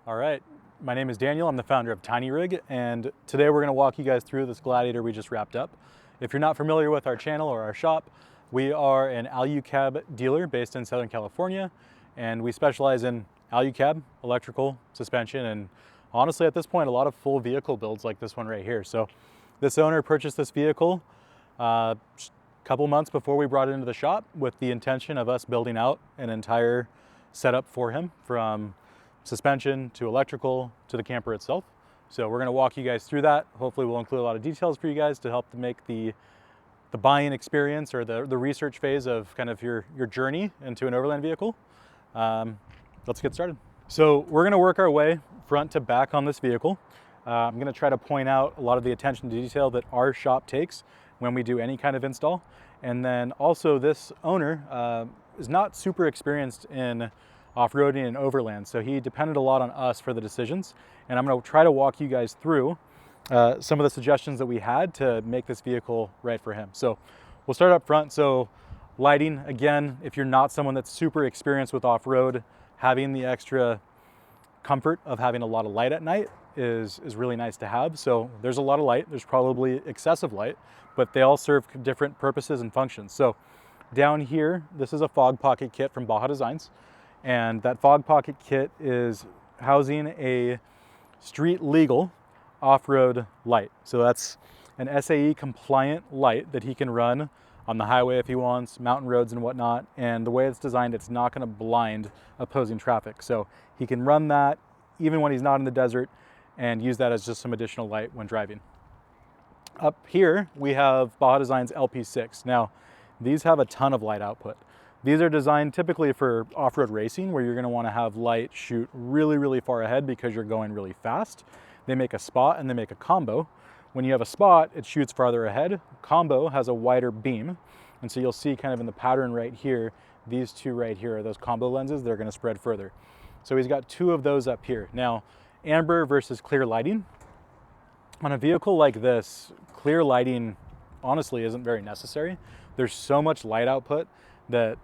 All right, my name is Daniel. I'm the founder of Tiny Rig, and today we're going to walk you guys through this Gladiator we just wrapped up. If you're not familiar with our channel or our shop, we are an Alu-Cab dealer based in Southern California, and we specialize in Alu-Cab, electrical, suspension, and honestly at this point a lot of full vehicle builds like this one right here. So this owner purchased this vehicle a couple months before we brought it into the shop with the intention of us building out an entire setup for him, from suspension to electrical to the camper itself. So we're going to walk you guys through that. Hopefully we'll include a lot of details for you guys to help to make the buy-in experience or the research phase of kind of your journey into an Overland vehicle. Let's get started. So we're going to work our way front to back on this vehicle. I'm going to try to point out a lot of the attention to detail that our shop takes when we do any kind of install. And then also this owner is not super experienced in off-roading and overland, so he depended a lot on us for the decisions, and I'm going to try to walk you guys through some of the suggestions that we had to make this vehicle right for him. So we'll start up front. So lighting, again, if you're not someone that's super experienced with off-road, having the extra comfort of having a lot of light at night is really nice to have. So there's a lot of light, there's probably excessive light, but they all serve different purposes and functions. So down here, this is a fog pocket kit from Baja Designs. And that fog pocket kit is housing a street legal off-road light. So that's an SAE compliant light that he can run on the highway if he wants, mountain roads and whatnot. And the way it's designed, it's not going to blind opposing traffic. So he can run that even when he's not in the desert and use that as just some additional light when driving. Up here, we have Baja Designs LP6. Now, these have a ton of light output. These are designed typically for off-road racing, where you're going to want to have light shoot really, really far ahead because you're going really fast. They make a spot and they make a combo. When you have a spot, it shoots farther ahead. Combo has a wider beam. And so you'll see kind of in the pattern right here, these two right here are those combo lenses that are going to spread further. So he's got two of those up here. Now, amber versus clear lighting. On a vehicle like this, clear lighting honestly isn't very necessary. There's so much light output that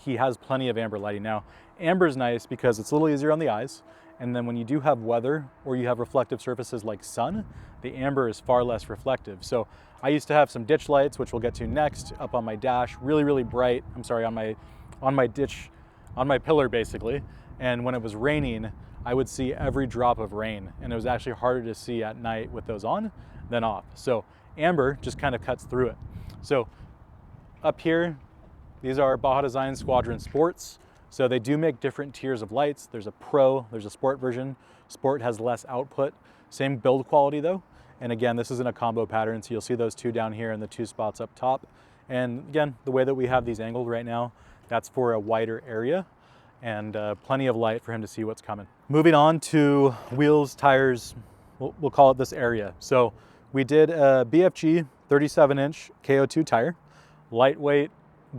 he has plenty of amber lighting. Now, amber is nice because it's a little easier on the eyes, and then when you do have weather or you have reflective surfaces like sun, the amber is far less reflective. So I used to have some ditch lights, which we'll get to next, up on my dash, really, really bright. I'm sorry, on my ditch, on my pillar basically. And when it was raining, I would see every drop of rain, and it was actually harder to see at night with those on than off. So amber just kind of cuts through it. So up here, these are Baja Design Squadron Sports. So they do make different tiers of lights. There's a Pro, there's a Sport version. Sport has less output, same build quality though. And again, this isn't a combo pattern, so you'll see those two down here and the two spots up top. And again, the way that we have these angled right now, that's for a wider area and plenty of light for him to see what's coming. Moving on to wheels, tires, we'll call it this area. So we did a BFG 37-inch KO2 tire, lightweight,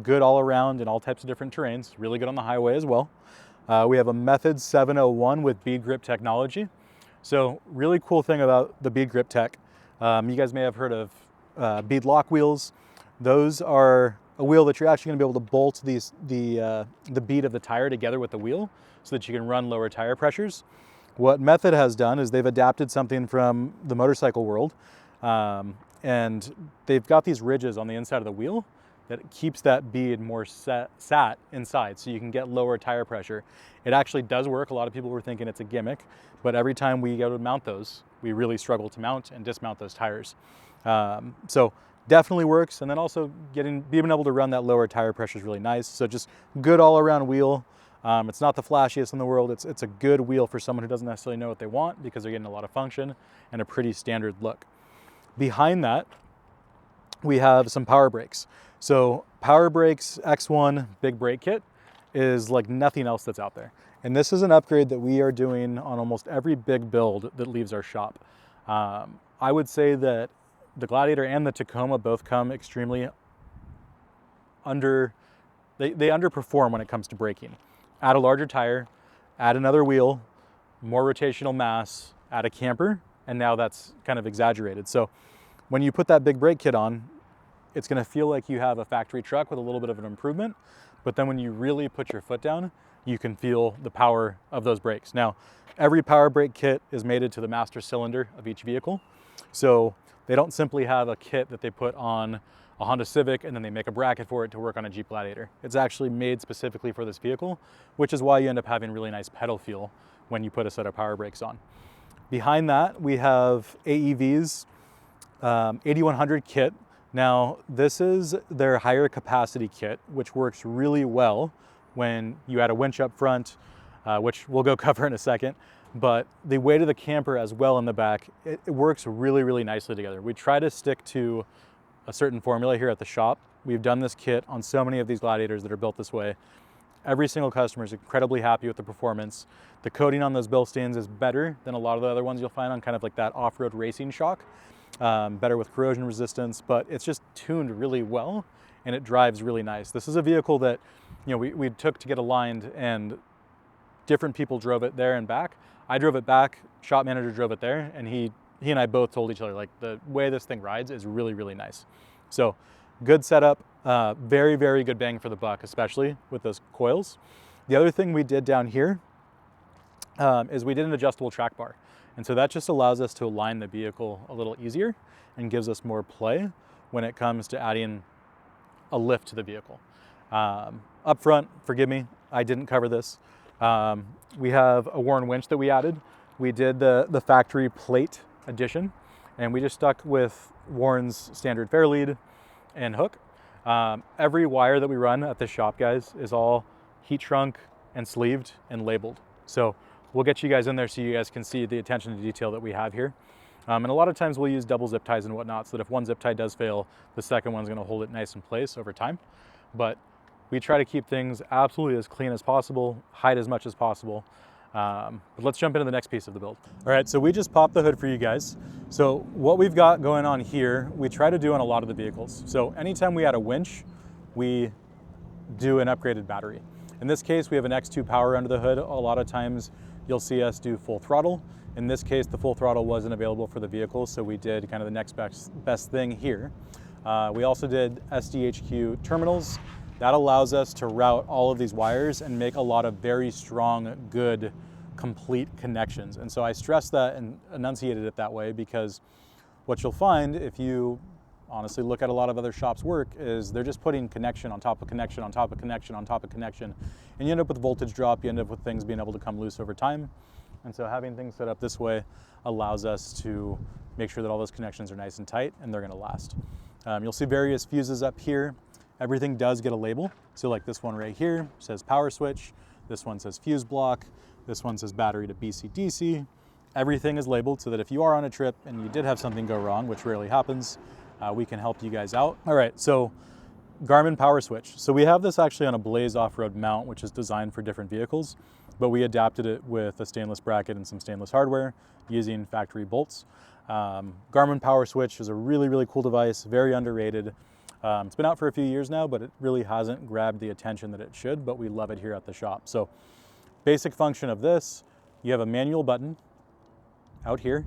good all around in all types of different terrains, really good on the highway as well. We have a Method 701 with bead grip technology. So really cool thing about the bead grip tech, you guys may have heard of bead lock wheels. Those are a wheel that you're actually going to be able to bolt the bead of the tire together with the wheel so that you can run lower tire pressures. What Method has done is they've adapted something from the motorcycle world, and they've got these ridges on the inside of the wheel that keeps that bead more sat inside so you can get lower tire pressure. It actually does work. A lot of people were thinking it's a gimmick, but every time we go to mount those, we really struggle to mount and dismount those tires. So definitely works. And then also being able to run that lower tire pressure is really nice. So just good all around wheel. It's not the flashiest in the world. It's a good wheel for someone who doesn't necessarily know what they want because they're getting a lot of function and a pretty standard look. Behind that, we have some power brakes. So Power Brakes X1 big brake kit is like nothing else that's out there. And this is an upgrade that we are doing on almost every big build that leaves our shop. I would say that the Gladiator and the Tacoma both come extremely they underperform when it comes to braking. Add a larger tire, add another wheel, more rotational mass, add a camper, and now that's kind of exaggerated. So when you put that big brake kit on, it's going to feel like you have a factory truck with a little bit of an improvement, but then when you really put your foot down, you can feel the power of those brakes. Now, every power brake kit is mated to the master cylinder of each vehicle. So they don't simply have a kit that they put on a Honda Civic and then they make a bracket for it to work on a Jeep Gladiator. It's actually made specifically for this vehicle, which is why you end up having really nice pedal feel when you put a set of power brakes on. Behind that, we have AEV's 8100 kit. Now, this is their higher capacity kit, which works really well when you add a winch up front, which we'll go cover in a second. But the weight of the camper as well in the back, it works really, really nicely together. We try to stick to a certain formula here at the shop. We've done this kit on so many of these Gladiators that are built this way. Every single customer is incredibly happy with the performance. The coating on those bill stands is better than a lot of the other ones you'll find on kind of like that off-road racing shock. Better with corrosion resistance, but it's just tuned really well and it drives really nice. This is a vehicle that, you know, we took to get aligned and different people drove it there and back. I drove it back, shop manager drove it there, and he and I both told each other, like, the way this thing rides is really, really nice. So good setup, very, very good bang for the buck, especially with those coils. The other thing we did down here is we did an adjustable track bar. And so that just allows us to align the vehicle a little easier and gives us more play when it comes to adding a lift to the vehicle. Up front, forgive me, I didn't cover this. We have a Warren winch that we added. We did the factory plate addition, and we just stuck with Warren's standard fair lead and hook. Every wire that we run at this shop, guys, is all heat shrunk and sleeved and labeled. So we'll get you guys in there so you guys can see the attention to detail that we have here. And a lot of times we'll use double zip ties and whatnot so that if one zip tie does fail, the second one's gonna hold it nice in place over time. But we try to keep things absolutely as clean as possible, hide as much as possible. But let's jump into the next piece of the build. All right, so we just popped the hood for you guys. So what we've got going on here, we try to do on a lot of the vehicles. So anytime we add a winch, we do an upgraded battery. In this case, we have an X2 power under the hood. A lot of times you'll see us do full throttle. In this case, the full throttle wasn't available for the vehicle, so we did kind of the next best thing here. We also did SDHQ terminals. That allows us to route all of these wires and make a lot of very strong, good, complete connections. And so I stress that and enunciated it that way because what you'll find if you honestly look at a lot of other shops' work is they're just putting connection on top of connection on top of connection on top of connection. And you end up with voltage drop, you end up with things being able to come loose over time. And so having things set up this way allows us to make sure that all those connections are nice and tight and they're gonna last. You'll see various fuses up here. Everything does get a label. So like this one right here says power switch. This one says fuse block. This one says battery to BC-DC. Everything is labeled so that if you are on a trip and you did have something go wrong, which rarely happens, we can help you guys out. All right, so Garmin power switch. So we have this actually on a Blaze off-road mount, which is designed for different vehicles, but we adapted it with a stainless bracket and some stainless hardware using factory bolts. Garmin power switch is a really, really cool device, very underrated. It's been out for a few years now, but it really hasn't grabbed the attention that it should, but we love it here at the shop. So basic function of this, you have a manual button out here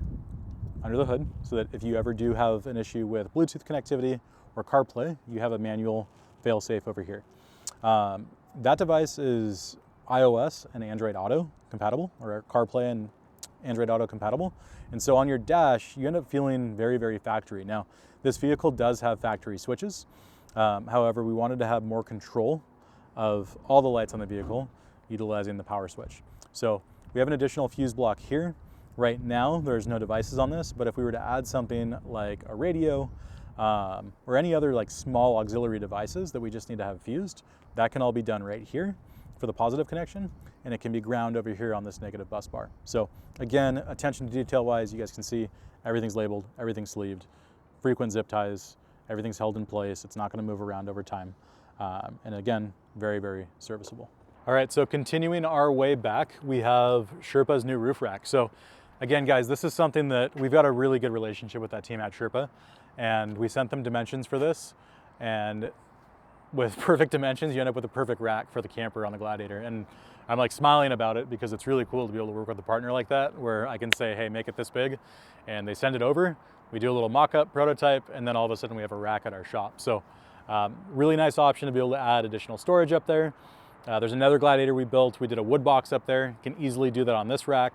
under the hood so that if you ever do have an issue with Bluetooth connectivity or CarPlay, you have a manual fail-safe over here. That device is iOS and Android Auto compatible, or CarPlay and Android Auto compatible. And so on your dash, you end up feeling very, very factory. Now, this vehicle does have factory switches. However, we wanted to have more control of all the lights on the vehicle utilizing the power switch. So we have an additional fuse block here. Right now, there's no devices on this, but if we were to add something like a radio or any other like small auxiliary devices that we just need to have fused, that can all be done right here for the positive connection, and it can be ground over here on this negative bus bar. So again, attention to detail wise, you guys can see everything's labeled, everything's sleeved, frequent zip ties, everything's held in place, it's not gonna move around over time. And again, very, very serviceable. All right, so continuing our way back, we have Sherpa's new roof rack. So again, guys, this is something that we've got a really good relationship with that team at Sherpa, and we sent them dimensions for this, and with perfect dimensions, you end up with a perfect rack for the camper on the Gladiator. And I'm like smiling about it because it's really cool to be able to work with a partner like that, where I can say, hey, make it this big, and they send it over, we do a little mock-up prototype, and then all of a sudden we have a rack at our shop. So really nice option to be able to add additional storage up there. There's another Gladiator we built. We did a wood box up there. You can easily do that on this rack.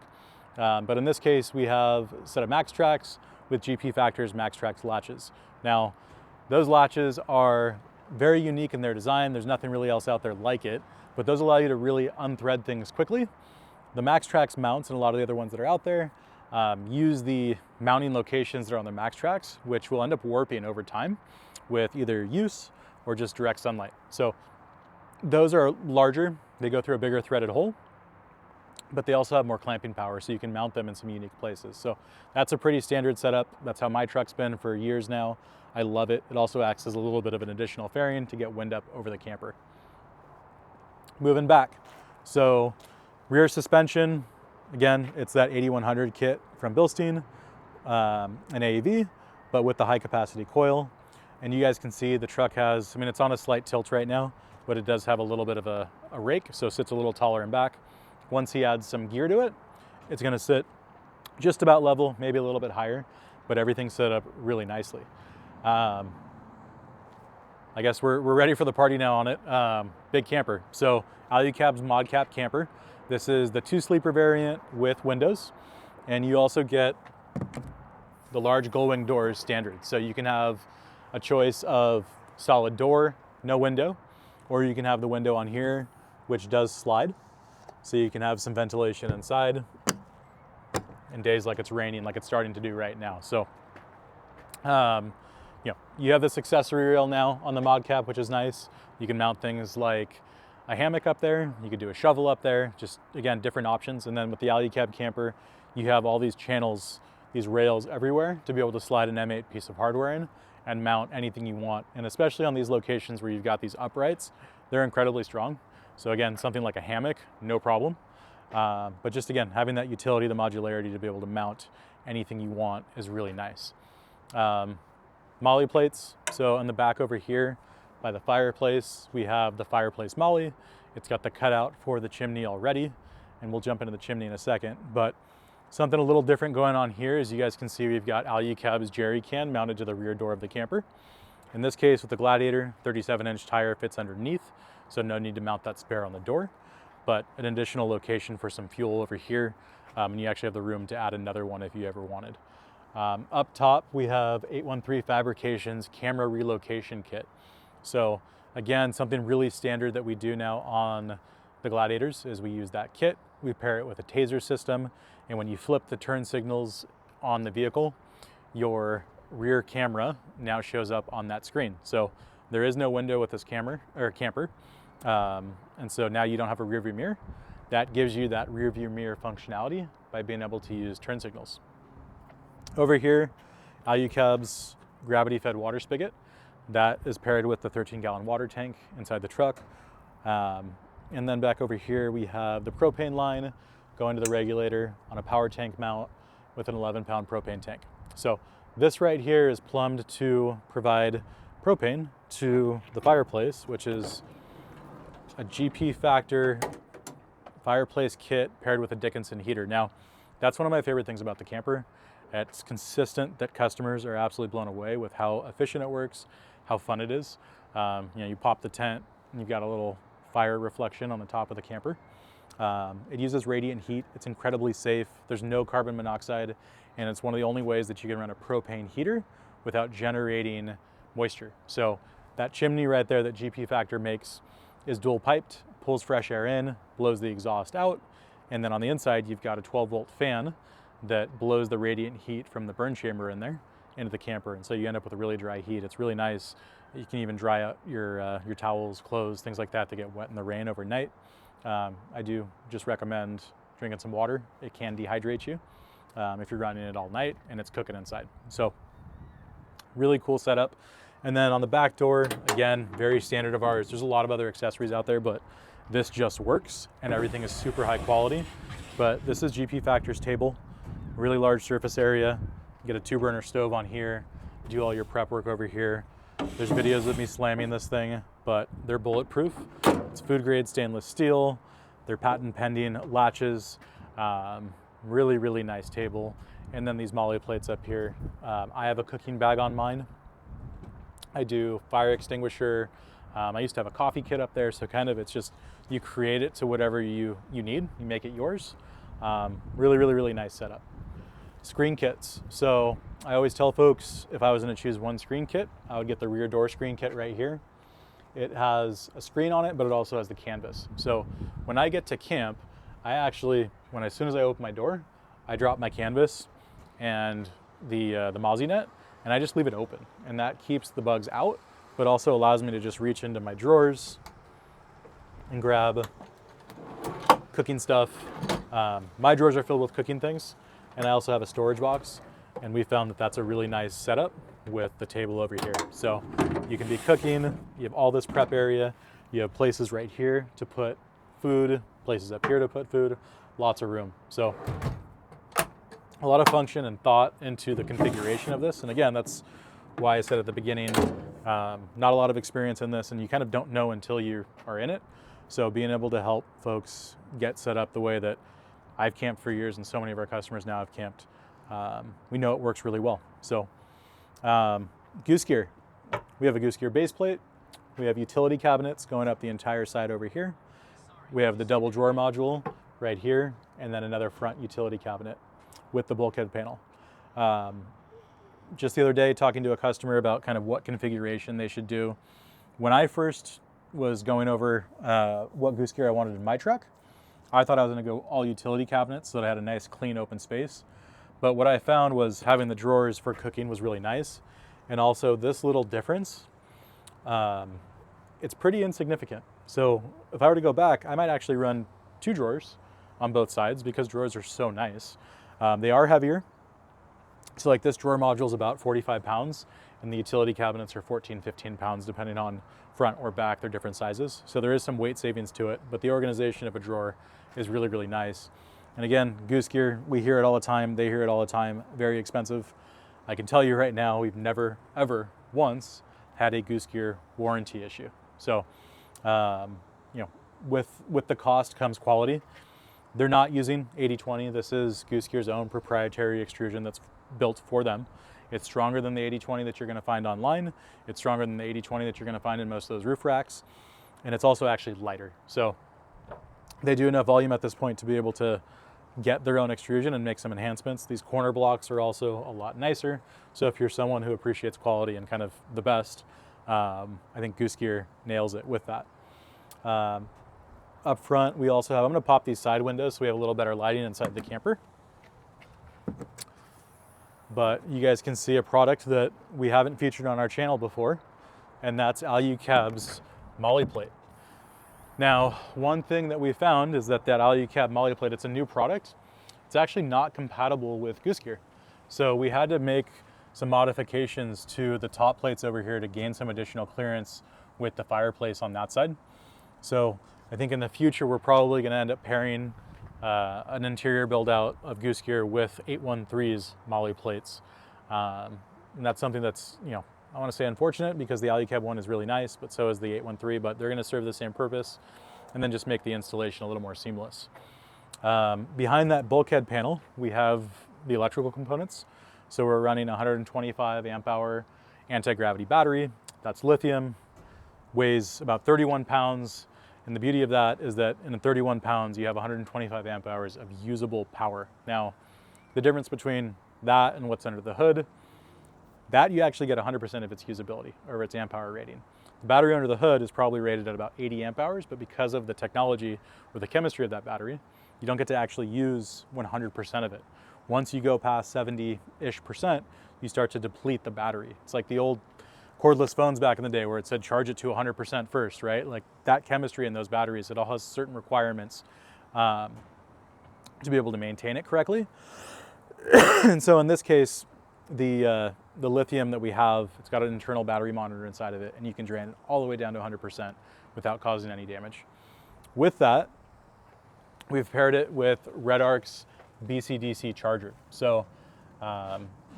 But in this case, we have a set of MaxTrax with GP Factor's MaxTrax latches. Now, those latches are very unique in their design. There's nothing really else out there like it, but those allow you to really unthread things quickly. The MaxTrax mounts and a lot of the other ones that are out there use the mounting locations that are on the MaxTrax, which will end up warping over time with either use or just direct sunlight. So those are larger, they go through a bigger threaded hole, but they also have more clamping power, so you can mount them in some unique places. So that's a pretty standard setup. That's how my truck's been for years now. I love it. It also acts as a little bit of an additional fairing to get wind up over the camper. Moving back. So rear suspension, again, it's that 8100 kit from Bilstein, an AEV, but with the high capacity coil. And you guys can see the truck has, I mean, it's on a slight tilt right now, but it does have a little bit of a rake, so it sits a little taller in back. Once he adds some gear to it, it's gonna sit just about level, maybe a little bit higher, but everything's set up really nicely. I guess we're ready for the party now on it. Big camper. So Alu-Cab's ModCAP camper. This is the 2-sleeper variant with windows, and you also get the large gull-wing doors standard. So you can have a choice of solid door, no window, or you can have the window on here, which does slide. So you can have some ventilation inside in days like it's raining, like it's starting to do right now. So, you have this accessory rail now on the ModCAP, which is nice. You can mount things like a hammock up there. You could do a shovel up there, just again, different options. And then with the Alcab camper, you have all these channels, these rails everywhere to be able to slide an M8 piece of hardware in and mount anything you want. And especially on these locations where you've got these uprights, they're incredibly strong. So again, something like a hammock, no problem. But just again, having that utility, the modularity to be able to mount anything you want is really nice. Molly plates, so in the back over here by the fireplace, we have the Fireplace Molly. It's got the cutout for the chimney already, and we'll jump into the chimney in a second. But something a little different going on here, as you guys can see, we've got Alu-Cab's jerry can mounted to the rear door of the camper. In this case, with the Gladiator, 37-inch tire fits underneath, so no need to mount that spare on the door, but an additional location for some fuel over here, and you actually have the room to add another one if you ever wanted. Up top, we have 813 Fabrications camera relocation kit. So again, something really standard that we do now on the Gladiators is we use that kit. We pair it with a taser system, and when you flip the turn signals on the vehicle, your rear camera now shows up on that screen. So there is no window with this camper, and so now you don't have a rear view mirror. That gives you that rear view mirror functionality by being able to use turn signals. Over here, Alu-Cab's gravity-fed water spigot. That is paired with the 13-gallon water tank inside the truck. And then back over here, we have the propane line going to the regulator on a power tank mount with an 11-pound propane tank. So this right here is plumbed to provide propane to the Fireplace, which is a GP Factor Fireplace kit paired with a Dickinson heater. Now, that's one of my favorite things about the camper. It's consistent that customers are absolutely blown away with how efficient it works, how fun it is. You pop the tent and you've got a little fire reflection on the top of the camper. It uses radiant heat. It's incredibly safe. There's no carbon monoxide, and it's one of the only ways that you can run a propane heater without generating moisture. So that chimney right there that GP Factor makes is dual piped, pulls fresh air in, blows the exhaust out, and then on the inside you've got a 12-volt fan that blows the radiant heat from the burn chamber in there into the camper, and so you end up with a really dry heat. It's really nice. You can even dry out your towels, clothes, things like that get wet in the rain overnight. I do just recommend drinking some water. It can dehydrate you if you're running it all night and it's cooking inside. So really cool setup. And then on the back door, again, very standard of ours. There's a lot of other accessories out there, but this just works and everything is super high quality. But this is GP Factor's table. Really large surface area. You get a 2-burner stove on here, do all your prep work over here. There's videos of me slamming this thing, but they're bulletproof. It's food grade stainless steel. They're patent pending latches. Really, really nice table. And then these molly plates up here. I have a cooking bag on mine. I do fire extinguisher, I used to have a coffee kit up there, so kind of it's just, you create it to whatever you need, you make it yours. Really, really, really nice setup. Screen kits. So I always tell folks, if I was gonna choose one screen kit, I would get the rear door screen kit right here. It has a screen on it, but it also has the canvas. So when I get to camp, I actually, as soon as I open my door, I drop my canvas and the mozzie net, and I just leave it open. And that keeps the bugs out, but also allows me to just reach into my drawers and grab cooking stuff. My drawers are filled with cooking things, and I also have a storage box, and we found that that's a really nice setup with the table over here. So you can be cooking, you have all this prep area, you have places right here to put food, places up here to put food, lots of room. So a lot of function and thought into the configuration of this. And again, that's why I said at the beginning, not a lot of experience in this, and you kind of don't know until you are in it. So being able to help folks get set up the way that I've camped for years and so many of our customers now have camped, we know it works really well. So Goose Gear. We have a Goose Gear base plate. We have utility cabinets going up the entire side over here. We have the double drawer module right here, and then another front utility cabinet with the bulkhead panel. Just the other day, talking to a customer about kind of what configuration they should do. When I first was going over what Goose Gear I wanted in my truck, I thought I was gonna go all utility cabinets so that I had a nice clean open space. But what I found was having the drawers for cooking was really nice. And also this little difference, it's pretty insignificant. So if I were to go back, I might actually run 2 drawers on both sides because drawers are so nice. They are heavier. So like this drawer module is about 45 pounds and the utility cabinets are 14, 15 pounds depending on front or back, they're different sizes. So there is some weight savings to it, but the organization of a drawer is really, really nice. And again, Goose Gear, we hear it all the time, they hear it all the time, very expensive. I can tell you right now, we've never, ever once had a Goose Gear warranty issue. So, you know, with the cost comes quality. They're not using 80/20. This is Goose Gear's own proprietary extrusion that's built for them. It's stronger than the 80/20 that you're gonna find online. It's stronger than the 80/20 that you're gonna find in most of those roof racks. And it's also actually lighter. So they do enough volume at this point to be able to get their own extrusion and make some enhancements. These corner blocks are also a lot nicer. So if you're someone who appreciates quality and kind of the best, I think Goose Gear nails it with that. Up front, we also have, I'm gonna pop these side windows so we have a little better lighting inside the camper. But you guys can see a product that we haven't featured on our channel before, and that's Alu-Cab's molly plate. Now, one thing that we found is that Alu-Cab molly plate, it's a new product. It's actually not compatible with Goose Gear. So we had to make some modifications to the top plates over here to gain some additional clearance with the Fireplace on that side. So I think in the future, we're probably gonna end up pairing an interior build out of Goose Gear with 813's molly plates. And that's something that's, you know, I want to say unfortunate because the Alcab one is really nice, but so is the 813, but they're going to serve the same purpose and then just make the installation a little more seamless. Behind that bulkhead panel, we have the electrical components. So we're running a 125 amp hour anti-gravity battery. That's lithium, weighs about 31 pounds. And the beauty of that is that in 31 pounds, you have 125 amp hours of usable power. Now, the difference between that and what's under the hood, that you actually get 100% of its usability or its amp hour rating. The battery under the hood is probably rated at about 80 amp hours, but because of the technology or the chemistry of that battery, you don't get to actually use 100% of it. Once you go past 70-ish%, you start to deplete the battery. It's like the old cordless phones back in the day where it said charge it to 100% first, right? Like that chemistry in those batteries, it all has certain requirements to be able to maintain it correctly. And so in this case, the lithium that we have, it's got an internal battery monitor inside of it, and you can drain it all the way down to 100% without causing any damage. With that, we've paired it with RedArc's BCDC charger. So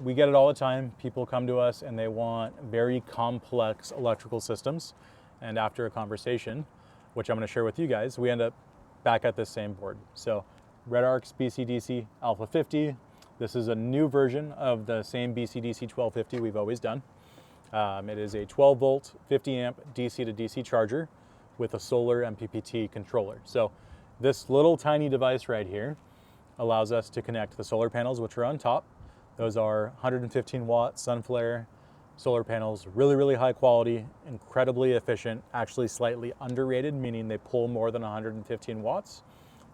we get it all the time. People come to us and they want very complex electrical systems. And after a conversation, which I'm going to share with you guys, we end up back at this same board. So RedArc's BCDC Alpha 50. This is a new version of the same BCDC 1250 we've always done. It is a 12 volt, 50 amp DC to DC charger with a solar MPPT controller. So this little tiny device right here allows us to connect the solar panels, which are on top. Those are 115 watt sun flare solar panels, really, really high quality, incredibly efficient, actually slightly underrated, meaning they pull more than 115 watts.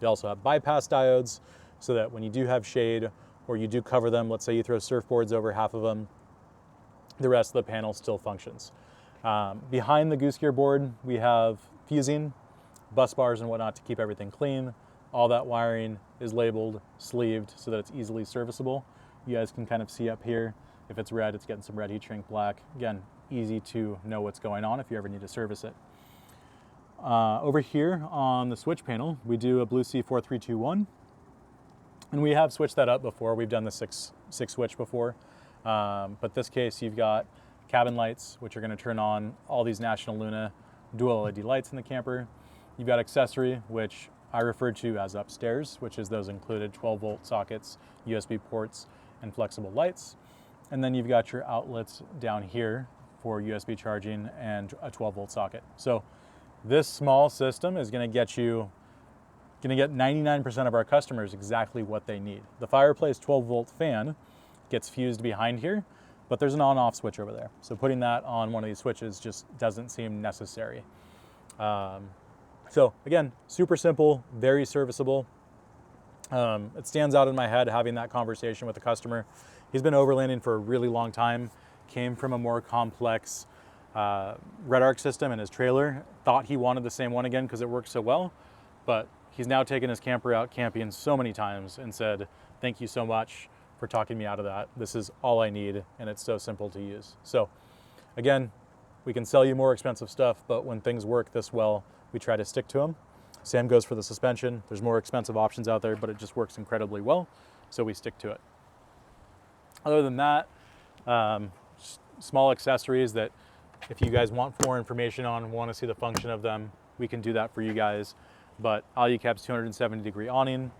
They also have bypass diodes so that when you do have shade or you do cover them, let's say you throw surfboards over half of them, the rest of the panel still functions. Behind the Goose Gear board, we have fusing, bus bars and whatnot to keep everything clean. All that wiring is labeled, sleeved, so that it's easily serviceable. You guys can kind of see up here, if it's red, it's getting some red heat shrink black. Again, easy to know what's going on if you ever need to service it. Over here on the switch panel, we do a Blue C 4321, and we have switched that up before. We've done the six switch before, but this case you've got cabin lights, which are going to turn on all these National Luna dual LED lights in the camper. You've got accessory, which I refer to as upstairs, which is those included 12 volt sockets, USB ports, and flexible lights. And then you've got your outlets down here for USB charging and a 12 volt socket. So this small system is going to get 99% of our customers exactly what they need. The Fireplace 12 volt fan gets fused behind here, but there's an on off switch over there. So putting that on one of these switches just doesn't seem necessary. So again, super simple, very serviceable. It stands out in my head having that conversation with the customer. He's been overlanding for a really long time, came from a more complex Red Arc system in his trailer, thought he wanted the same one again because it worked so well, but he's now taken his camper out camping so many times and said, thank you so much for talking me out of that. This is all I need, and it's so simple to use. So again, we can sell you more expensive stuff, but when things work this well, we try to stick to them. Same goes for the suspension. There's more expensive options out there, but it just works incredibly well, so we stick to it. Other than that, small accessories that if you guys want more information on, want to see the function of them, we can do that for you guys. But Alu-Cab's 270-degree awning,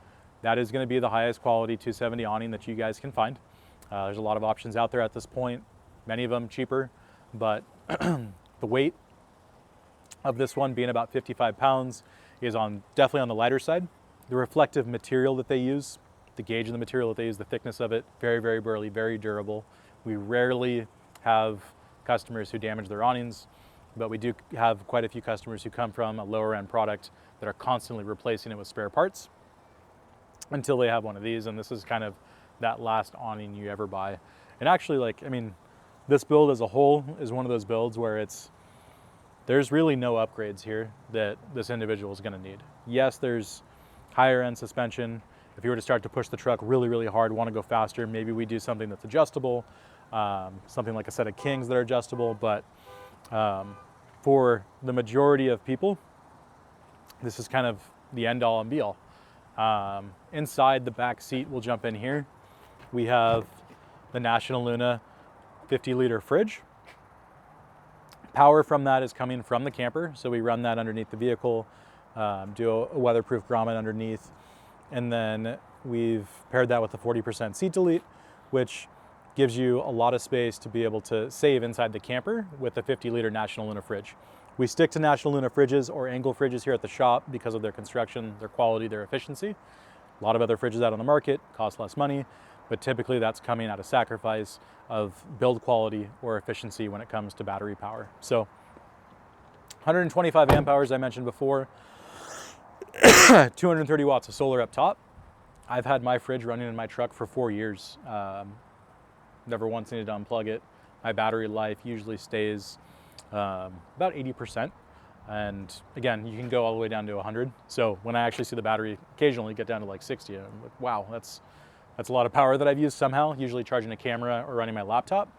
that is going to be the highest quality 270 awning that you guys can find. There's a lot of options out there at this point, many of them cheaper, but the weight of this one being about 55 pounds is definitely on the lighter side. The reflective material that they use, the gauge of the material that they use, the thickness of it, very, very burly, very durable. We rarely have customers who damage their awnings, but we do have quite a few customers who come from a lower end product that are constantly replacing it with spare parts until they have one of these, and this is kind of that last awning you ever buy. And actually, this build as a whole is one of those builds where there's really no upgrades here that this individual is going to need. Yes, there's higher end suspension. If you were to start to push the truck really, really hard, want to go faster, maybe we do something that's adjustable, something like a set of Kings that are adjustable, but for the majority of people, this is kind of the end all and be all. Inside the back seat, we'll jump in here. We have the National Luna 50-liter fridge. Power from that is coming from the camper, so we run that underneath the vehicle, do a weatherproof grommet underneath, and then we've paired that with the 40% seat delete, which gives you a lot of space to be able to save inside the camper with the 50-liter National Luna fridge. We stick to National Luna fridges or angle fridges here at the shop because of their construction, their quality, their efficiency. A lot of other fridges out on the market cost less money, but typically that's coming at a sacrifice of build quality or efficiency when it comes to battery power. So 125 amp hours I mentioned before, 230 watts of solar up top. I've had my fridge running in my truck for 4 years. Never once needed to unplug it. My battery life usually stays about 80%. And again, you can go all the way down to 100. So when I actually see the battery occasionally get down to like 60, I'm like, wow, that's a lot of power that I've used somehow, usually charging a camera or running my laptop.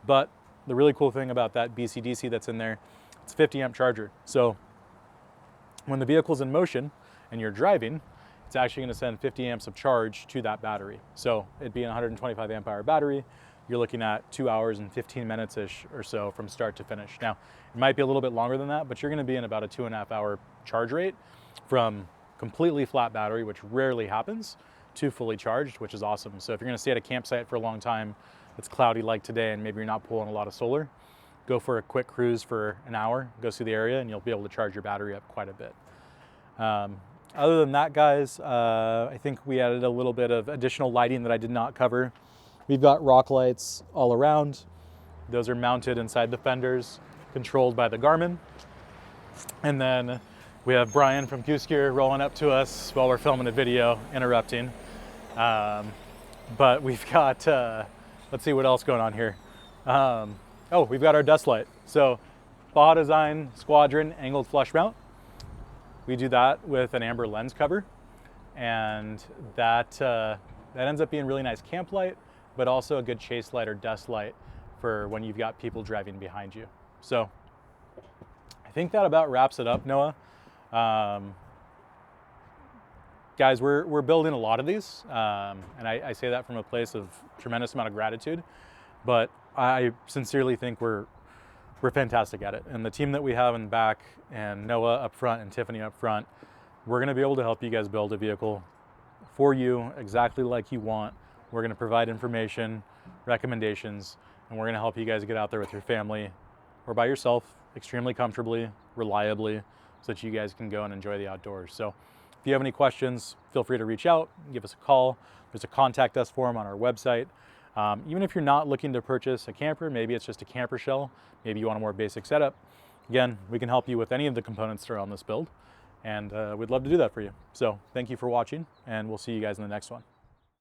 But the really cool thing about that BCDC that's in there, it's a 50 amp charger. So when the vehicle's in motion and you're driving, it's actually gonna send 50 amps of charge to that battery. So it'd be a 125 amp hour battery. You're looking at 2 hours and 15 minutes-ish or so from start to finish. Now, it might be a little bit longer than that, but you're gonna be in about a 2.5 hour charge rate from completely flat battery, which rarely happens, to fully charged, which is awesome. So if you're gonna stay at a campsite for a long time, it's cloudy like today, and maybe you're not pulling a lot of solar, go for a quick cruise for an hour, go see the area, and you'll be able to charge your battery up quite a bit. Other than that, guys, I think we added a little bit of additional lighting that I did not cover. We've got rock lights all around. Those are mounted inside the fenders, controlled by the Garmin. And then we have Brian from Goose Gear rolling up to us while we're filming a video, interrupting. But we've got, let's see what else going on here. Oh, we've got our dust light. So Baja Design Squadron angled flush mount. We do that with an amber lens cover, and that ends up being really nice camp light, but also a good chase light or dust light for when you've got people driving behind you. So I think that about wraps it up, Noah. Guys, we're building a lot of these, and I say that from a place of tremendous amount of gratitude, but I sincerely think we're fantastic at it. And the team that we have in the back, and Noah up front and Tiffany up front, we're gonna be able to help you guys build a vehicle for you exactly like you want. We're gonna provide information, recommendations, and we're gonna help you guys get out there with your family or by yourself extremely comfortably, reliably, so that you guys can go and enjoy the outdoors. So if you have any questions, feel free to reach out, give us a call. There's a contact us form on our website. Even if you're not looking to purchase a camper, maybe it's just a camper shell, maybe you want a more basic setup, again, we can help you with any of the components that are on this build, and we'd love to do that for you. So thank you for watching, and we'll see you guys in the next one.